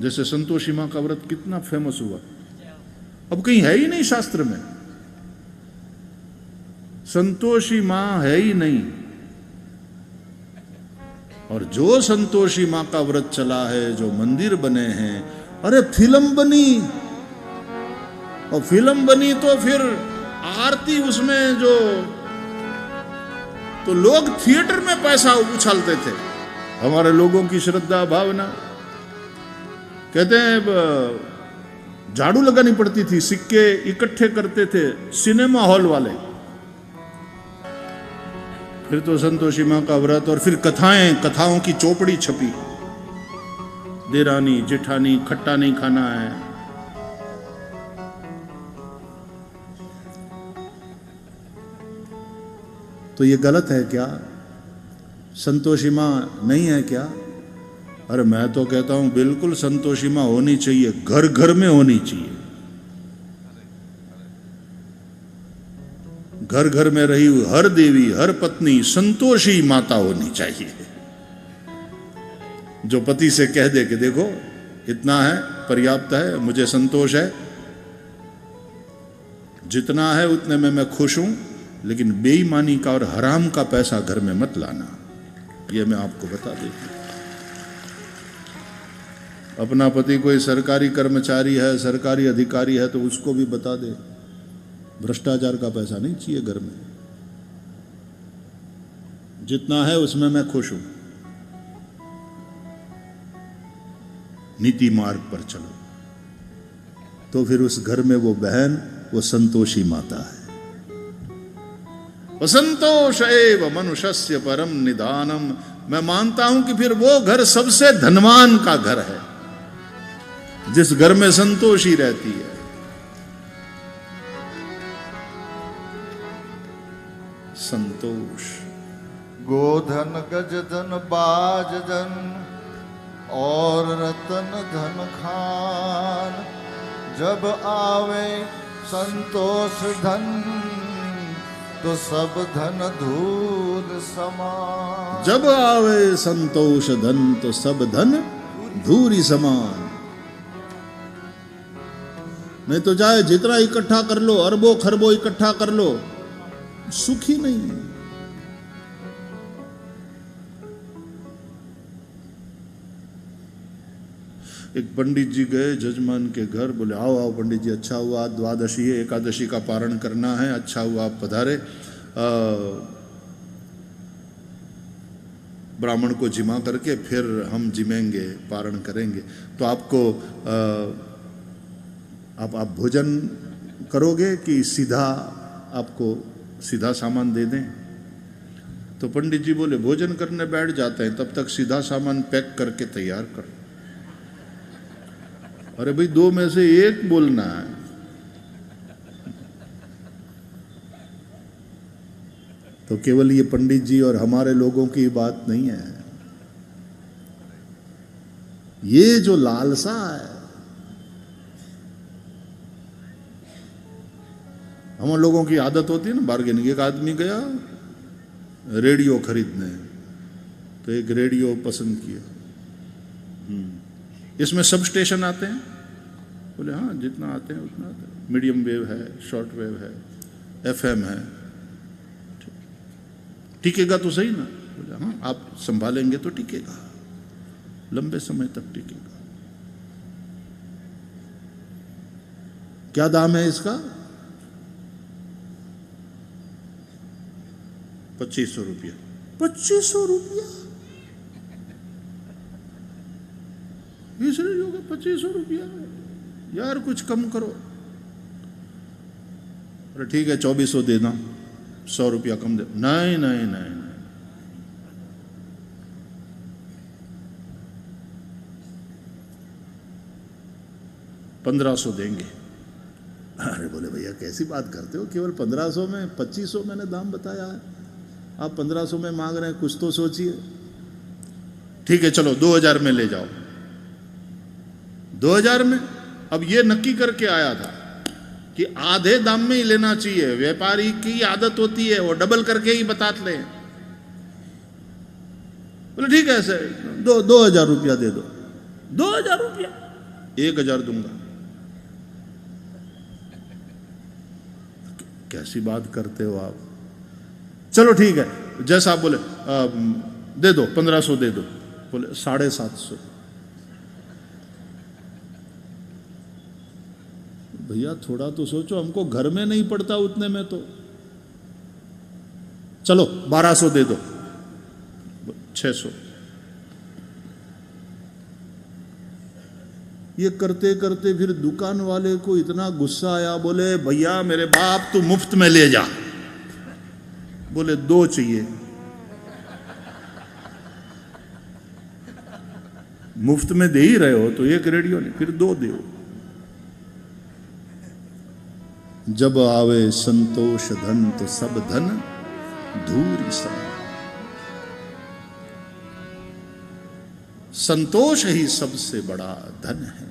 जैसे संतोषी मां का व्रत कितना फेमस हुआ, अब कहीं है ही नहीं शास्त्र में, संतोषी मां है ही नहीं। और जो संतोषी मां का व्रत चला है, जो मंदिर बने हैं, अरे फिल्म बनी, और फिल्म बनी तो फिर आरती उसमें जो, तो लोग थिएटर में पैसा उछालते थे। हमारे लोगों की श्रद्धा भावना, कहते हैं झाड़ू लगानी पड़ती थी, सिक्के इकट्ठे करते थे सिनेमा हॉल वाले। फिर तो संतोषी मां का व्रत, और फिर कथाएं, कथाओं की चौपड़ी छपी, देरानी जेठानी खट्टा नहीं खाना है। तो ये गलत है क्या? संतोषी मां नहीं है क्या? अरे मैं तो कहता हूं बिल्कुल संतोषी मां होनी चाहिए, घर घर में होनी चाहिए, घर घर में रही हुई हर देवी, हर पत्नी संतोषी माता होनी चाहिए, जो पति से कह दे कि देखो इतना है, पर्याप्त है, मुझे संतोष है, जितना है उतने में मैं खुश हूं, लेकिन बेईमानी का और हराम का पैसा घर में मत लाना। यह मैं आपको बता देती। अपना पति कोई सरकारी कर्मचारी है, सरकारी अधिकारी है, तो उसको भी बता दे, भ्रष्टाचार का पैसा नहीं चाहिए घर में, जितना है उसमें मैं खुश हूं, नीति मार्ग पर चलो। तो फिर उस घर में वो बहन, वो संतोषी माता है। संतोष एव मनुष्यस्य परम निदानम। मैं मानता हूं कि फिर वो घर सबसे धनवान का घर है, जिस घर में संतोषी रहती है। संतोष। गोधन गजधन बाजधन और रतन धन खान, जब आवे संतोष धन तो सब धन धूल समान। जब आवे संतोष धन तो सब धन धूरी समान। नहीं तो चाहे जितना इकट्ठा कर लो, अरबों खरबों इकट्ठा कर लो, सुखी नहीं है। एक पंडित जी गए जजमान के घर, बोले आओ आओ पंडित जी, अच्छा हुआ द्वादशी है, एकादशी का पारण करना है, अच्छा हुआ आप पधारे, ब्राह्मण को जिमा करके फिर हम जिमेंगे, पारण करेंगे, तो आपको आप भोजन करोगे कि सीधा आपको सीधा सामान दे दें? तो पंडित जी बोले भोजन करने बैठ जाते हैं, तब तक सीधा सामान पैक करके तैयार करो। अरे भाई, दो में से एक बोलना है। तो केवल ये पंडित जी और हमारे लोगों की बात नहीं है, ये जो लालसा है, हम लोगों की आदत होती है ना बार्गेनिंग। एक आदमी गया रेडियो खरीदने, तो एक रेडियो पसंद किया, इसमें सब स्टेशन आते हैं? बोले हाँ, जितना आते हैं उतना आते हैं, मीडियम वेव है, शॉर्ट वेव है, FM है, टिकेगा तो सही ना? बोले हाँ, आप संभालेंगे तो टिकेगा, लंबे समय तक टिकेगा। क्या दाम है इसका? 2500 रुपया। 2500 रुपया इस रेडियो का? 2500 रुपया यार, कुछ कम करो। अरे ठीक है 2400 देना, 100 रुपया कम दे। नहीं नहीं नहीं नहीं, 1500 देंगे। अरे बोले भैया कैसी बात करते हो, केवल 1500 में? 2500 मैंने दाम बताया है, आप 1500 में मांग रहे हैं, कुछ तो सोचिए। ठीक है चलो 2000 में ले जाओ। 2000 में? अब ये नक्की करके आया था कि आधे दाम में ही लेना चाहिए, व्यापारी की आदत होती है वो डबल करके ही बताते हैं। बोले ठीक है सर, 2000 रुपया दे दो। 2000 रुपया? 1000 दूंगा। कैसी बात करते हो आप? चलो ठीक है, जैसा आप बोले दे दो, 1500 दे दो। बोले 750। भैया थोड़ा तो सोचो, हमको घर में नहीं पड़ता उतने में तो। चलो 1200 दे दो, 600। ये करते करते फिर दुकान वाले को इतना गुस्सा आया, बोले भैया मेरे बाप तू मुफ्त में ले जा। बोले 2 चाहिए। मुफ्त में दे ही रहे हो तो 1 रेडियो नहीं, फिर 2 दो। जब आवे संतोष धन तो सब धन धूरी सा। संतोष ही सबसे बड़ा धन है।